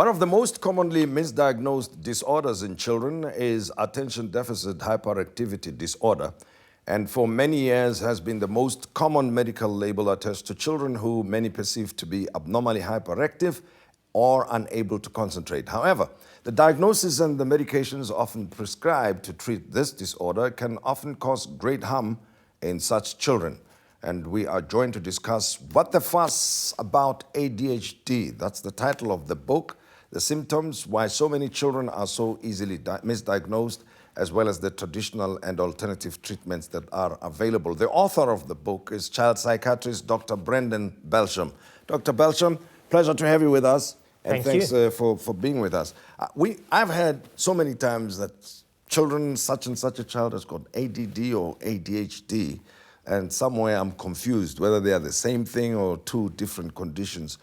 One of the most commonly misdiagnosed disorders in children is attention deficit hyperactivity disorder, and for many years has been the most common medical label attached to children who many perceive to be abnormally hyperactive or unable to concentrate. However, the diagnosis and the medications often prescribed to treat this disorder can often cause great harm in such children. And we are joined to discuss What the Fuss About ADHD. That's the title of the book, the symptoms, why so many children are so easily misdiagnosed, as well as the traditional and alternative treatments that are available. The author of the book is child psychiatrist Dr. Brendan Belsham. Dr. Belsham, pleasure to have you with us. And thanks for being with us. I've heard so many times that children, such and such a child has got ADD or ADHD, and somewhere I'm confused whether they are the same thing or two different conditions,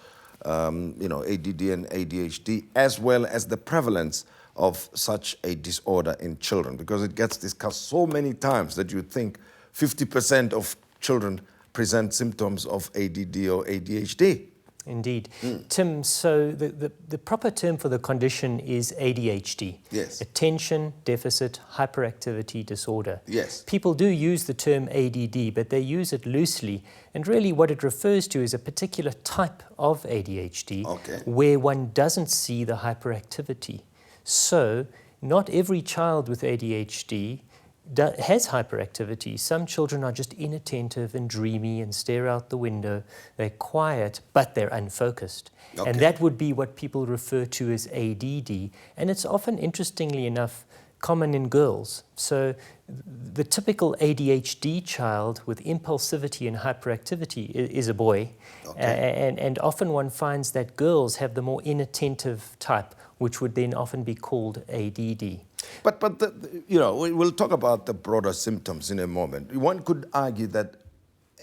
ADD and ADHD, as well as the prevalence of such a disorder in children, because it gets discussed so many times that you think 50% of children present symptoms of ADD or ADHD. Indeed. Tim, so the proper term for the condition is ADHD. Yes. Attention Deficit Hyperactivity Disorder. Yes. People do use the term ADD, but they use it loosely. And really what it refers to is a particular type of ADHD where one doesn't see the hyperactivity. So not every child with ADHD has hyperactivity. Some children are just inattentive and dreamy and stare out the window. They're quiet, but they're unfocused. And that would be what people refer to as ADD. And it's often, interestingly enough, common in girls. So the typical ADHD child with impulsivity and hyperactivity is a boy. And often one finds that girls have the more inattentive type, which would then often be called ADD. But we'll talk about the broader symptoms in a moment. One could argue that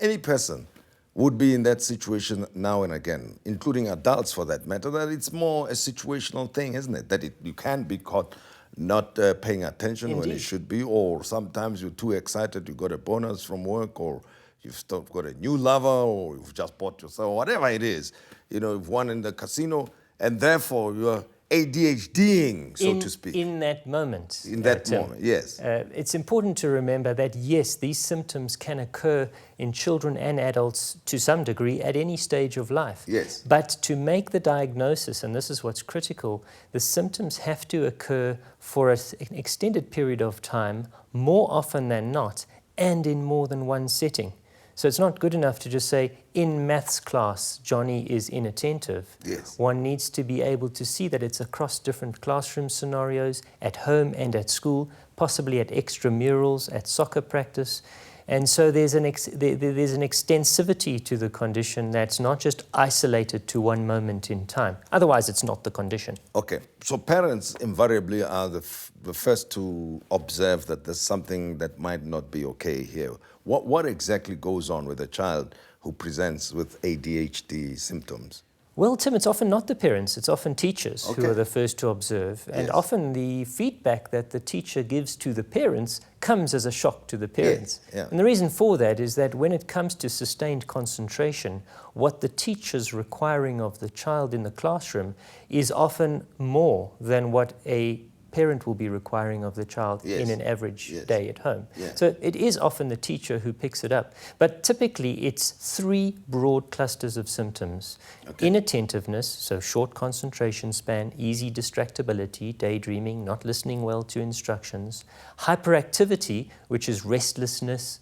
any person would be in that situation now and again, including adults for that matter, that it's more a situational thing, isn't it? That you can be caught not paying attention Indeed. When you should be, or sometimes you're too excited, you got a bonus from work, or you've got a new lover, or you've just bought yourself, whatever it is. You've won in the casino, and therefore you're ADHDing, so to speak. In that moment. In that moment, yes. It's important to remember that, yes, these symptoms can occur in children and adults to some degree at any stage of life. Yes. But to make the diagnosis, and this is what's critical, the symptoms have to occur for an extended period of time, more often than not, and in more than one setting. So it's not good enough to just say, in maths class, Johnny is inattentive. Yes. One needs to be able to see that it's across different classroom scenarios, at home and at school, possibly at extramurals, at soccer practice. And so there's an extensivity to the condition that's not just isolated to one moment in time. Otherwise, it's not the condition. Okay, so parents invariably are the first to observe that there's something that might not be okay here. What exactly goes on with a child who presents with ADHD symptoms? Well, Tim, it's often not the parents, it's often teachers who are the first to observe. And often the feedback that the teacher gives to the parents comes as a shock to the parents. Yes. Yeah. And the reason for that is that when it comes to sustained concentration, what the teacher's requiring of the child in the classroom is often more than what a parent will be requiring of the child in an average day at home. Yeah. So it is often the teacher who picks it up. But typically it's three broad clusters of symptoms. Inattentiveness, so short concentration span, easy distractibility, daydreaming, not listening well to instructions. Hyperactivity, which is restlessness,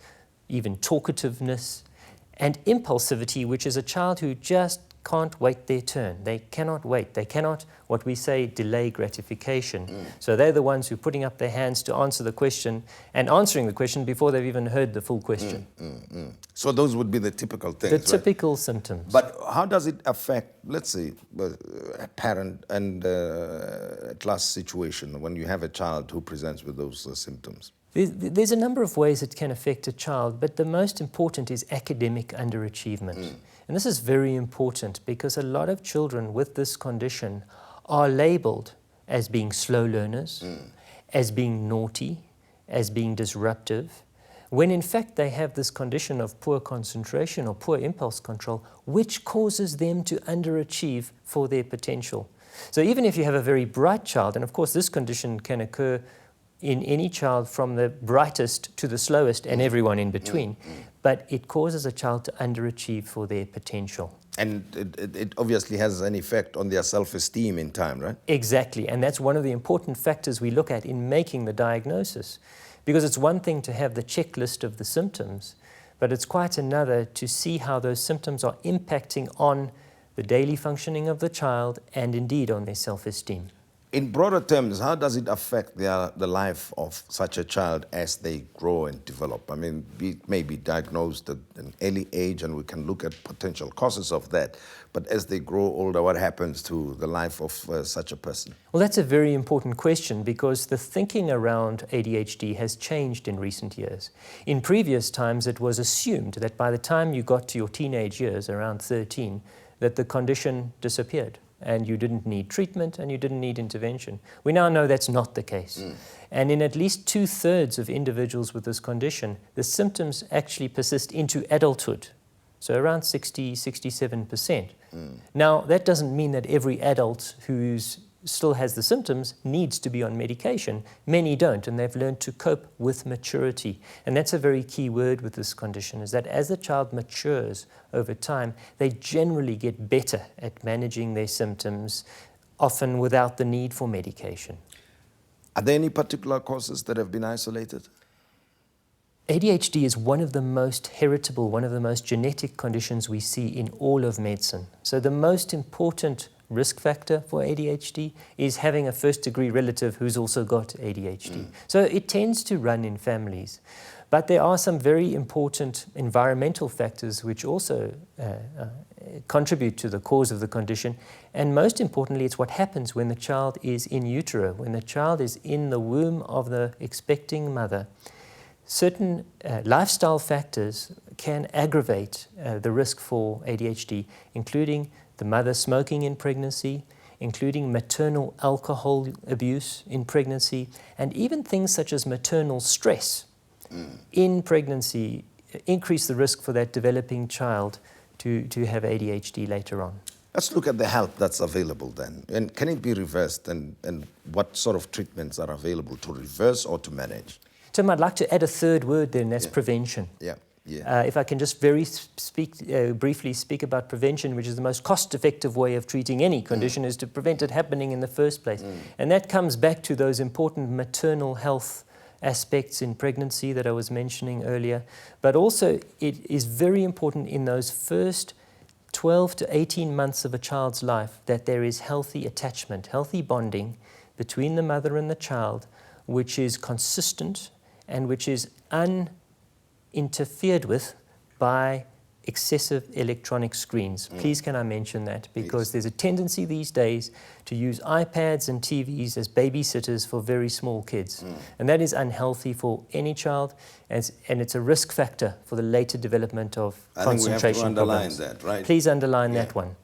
even talkativeness. And impulsivity, which is a child who just can't wait their turn. They cannot wait. They cannot, what we say, delay gratification. So they're the ones who are putting up their hands to answer the question and answering the question before they've even heard the full question. So those would be the typical things, The typical symptoms. But how does it affect, let's say, a parent and a class situation when you have a child who presents with those symptoms? There's a number of ways it can affect a child, but the most important is academic underachievement. And this is very important because a lot of children with this condition are labeled as being slow learners, as being naughty, as being disruptive, when in fact they have this condition of poor concentration or poor impulse control, which causes them to underachieve for their potential. So even if you have a very bright child, and of course this condition can occur in any child from the brightest to the slowest and everyone in between, but it causes a child to underachieve for their potential. And it obviously has an effect on their self-esteem in time, right? Exactly, and that's one of the important factors we look at in making the diagnosis. Because it's one thing to have the checklist of the symptoms, but it's quite another to see how those symptoms are impacting on the daily functioning of the child and indeed on their self-esteem. In broader terms, how does it affect the life of such a child as they grow and develop? I mean, it may be diagnosed at an early age and we can look at potential causes of that, but as they grow older, what happens to the life of such a person? Well, that's a very important question because the thinking around ADHD has changed in recent years. In previous times, it was assumed that by the time you got to your teenage years, around 13, that the condition disappeared and you didn't need treatment and you didn't need intervention. We now know that's not the case. And in at least 2/3 of individuals with this condition, the symptoms actually persist into adulthood. So around 60–67%. Now, that doesn't mean that every adult who still has the symptoms needs to be on medication. Many don't, and they've learned to cope with maturity. And that's a very key word with this condition, is that as the child matures over time, they generally get better at managing their symptoms, often without the need for medication. Are there any particular causes that have been isolated? ADHD is one of the most heritable, one of the most genetic conditions we see in all of medicine. So the most important risk factor for ADHD is having a first-degree relative who's also got ADHD. So it tends to run in families. But there are some very important environmental factors which also contribute to the cause of the condition. And most importantly, it's what happens when the child is in utero, when the child is in the womb of the expecting mother. Certain lifestyle factors can aggravate the risk for ADHD, including the mother smoking in pregnancy, including maternal alcohol abuse in pregnancy, and even things such as maternal stress in pregnancy increase the risk for that developing child to have ADHD later on. Let's look at the help that's available then. And can it be reversed, and what sort of treatments are available to reverse or to manage? Tim, I'd like to add a third word there, and that's prevention. If I can just briefly speak about prevention, which is the most cost-effective way of treating any condition, is to prevent it happening in the first place. And that comes back to those important maternal health aspects in pregnancy that I was mentioning earlier. But also, it is very important in those first 12 to 18 months of a child's life that there is healthy attachment, healthy bonding between the mother and the child, which is consistent and which is interfered with by excessive electronic screens. Please can I mention that, because there's a tendency these days to use iPads and TVs as babysitters for very small kids. And that is unhealthy for any child, and it's a risk factor for the later development of concentration problems. I think we have to underline that, right? Please underline that one.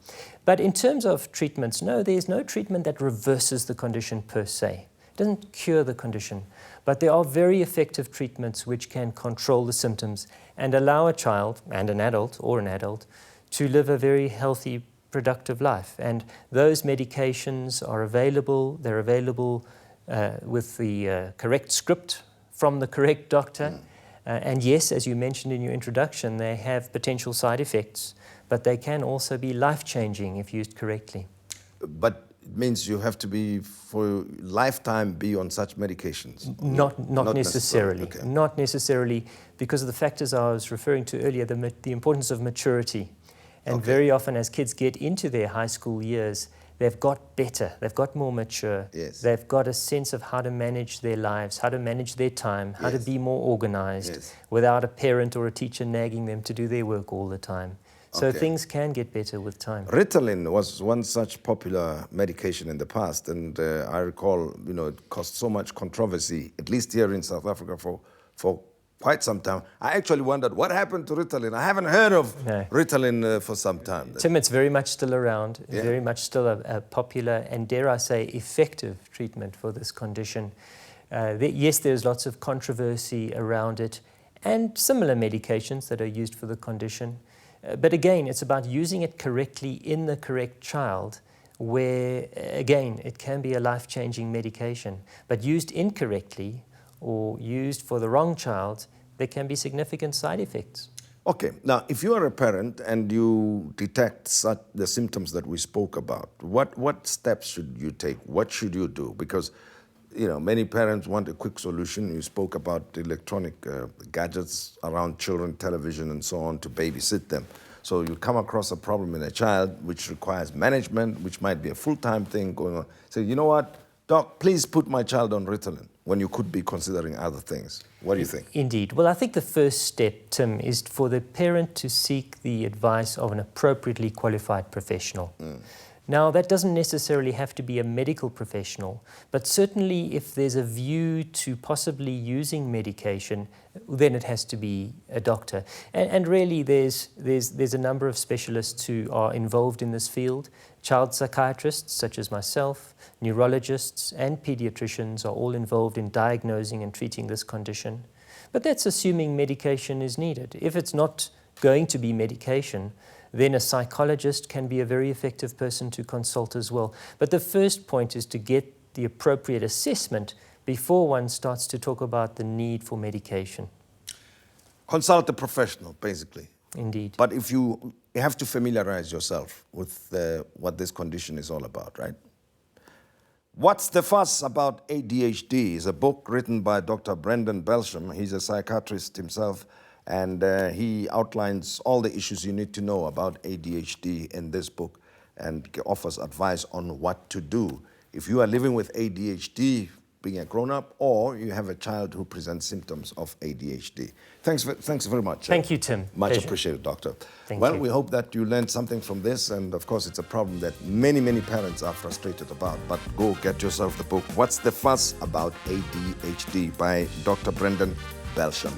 But in terms of treatments, no, there's no treatment that reverses the condition per se. It doesn't cure the condition, but there are very effective treatments which can control the symptoms and allow a child, and an adult, to live a very healthy, productive life. And those medications are available. They're available with the correct script from the correct doctor. And yes, as you mentioned in your introduction, they have potential side effects, but they can also be life-changing if used correctly. But it means you have to be, for lifetime, be on such medications? Not necessarily. Okay. Not necessarily, because of the factors I was referring to earlier, the importance of maturity. And very often as kids get into their high school years, they've got better, they've got more mature, they've got a sense of how to manage their lives, how to manage their time, how to be more organized without a parent or a teacher nagging them to do their work all the time. So things can get better with time. Ritalin was one such popular medication in the past, and I recall, it caused so much controversy, at least here in South Africa, for quite some time. I actually wondered what happened to Ritalin. I haven't heard of Ritalin for some time. Tim, it's very much still around, very much still a popular and, dare I say, effective treatment for this condition. Yes, there's lots of controversy around it, and similar medications that are used for the condition. But again, it's about using it correctly in the correct child where, again, it can be a life-changing medication, but used incorrectly or used for the wrong child, there can be significant side effects. Okay, now if you are a parent and you detect the symptoms that we spoke about, what steps should you take? What should you do? Because many parents want a quick solution. You spoke about electronic gadgets around children, television and so on, to babysit them. So you come across a problem in a child which requires management, which might be a full-time thing going on. Say, you know what, doc, please put my child on Ritalin, when you could be considering other things. What do you think? Indeed. Well, I think the first step, Tim, is for the parent to seek the advice of an appropriately qualified professional. Now, that doesn't necessarily have to be a medical professional, but certainly if there's a view to possibly using medication, then it has to be a doctor. And really, there's a number of specialists who are involved in this field. Child psychiatrists, such as myself, neurologists, and pediatricians are all involved in diagnosing and treating this condition. But that's assuming medication is needed. If it's not going to be medication, then a psychologist can be a very effective person to consult as well. But the first point is to get the appropriate assessment before one starts to talk about the need for medication. Consult a professional, basically. Indeed. But if you have to familiarize yourself with what this condition is all about, right? What's the Fuss About ADHD is a book written by Dr. Brendan Belsham. He's a psychiatrist himself, and he outlines all the issues you need to know about ADHD in this book and offers advice on what to do if you are living with ADHD, being a grown-up, or you have a child who presents symptoms of ADHD. Thanks very much. Thank you, Tim. Much Pleasure. appreciated, Doctor. Thank Well, you. we hope that you learned something from this, and of course it's a problem that many, many parents are frustrated about. But go get yourself the book, What's the Fuss About ADHD by Dr. Brendan Belsham.